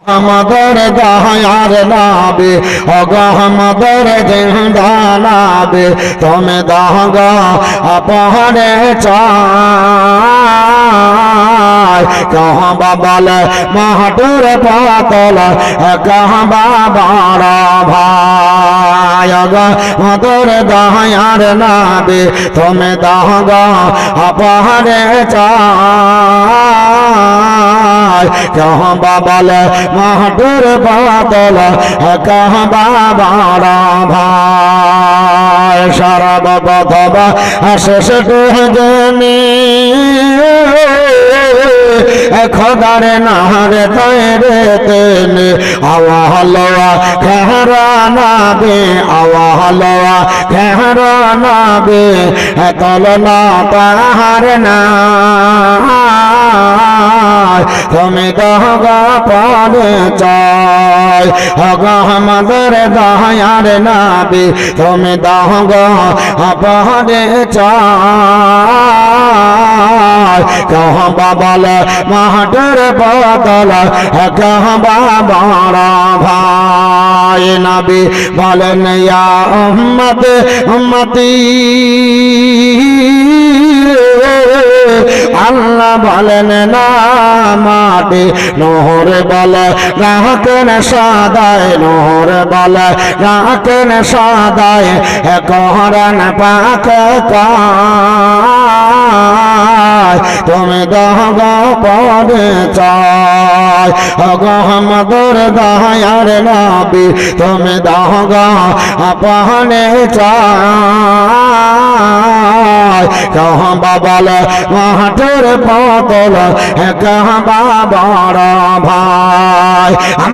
আমাদের দয়ার নবী ওগো আমাদের জিন্দা নবী তুমি দাগো আপনে চাই কাবা বলে মাহটুর পাতল কাবা বড় ভাই ওগো আমাদের দয়ার নবী তুমি দাগো আপনে চাই কাবা বলে মাহটুর পাতল কাবা বড় ভাই শরব বধবা শেষ টুজনি খোদার নারে তৈরে তেনে আওয়াহলোয়া খেহরা নাবে আওয়াহলোয়া খেহরা নাবে তলনা পাহাড় না তুমি দহগা পানে চাই হগা আমাদের দয়ার নবী তুমি দহগা পানে চাই কাবা বলে মাহটুর পাতল কাবা বড় ভাই নবী বলেন ইয়া উম্মত উম্মতি আল্লাহ বলেন না মাটি নহর বলে রাখেন সাদায় নহর বলে রাখেন সাদায় কোরআন পাক কায় তুমি দহগা পদে চাই ওগো আমাদের দয়ার নবী তুমি দহগা আপনে চাই কাবা বলে মাহটুর পাতল কাবা বড় ভাই।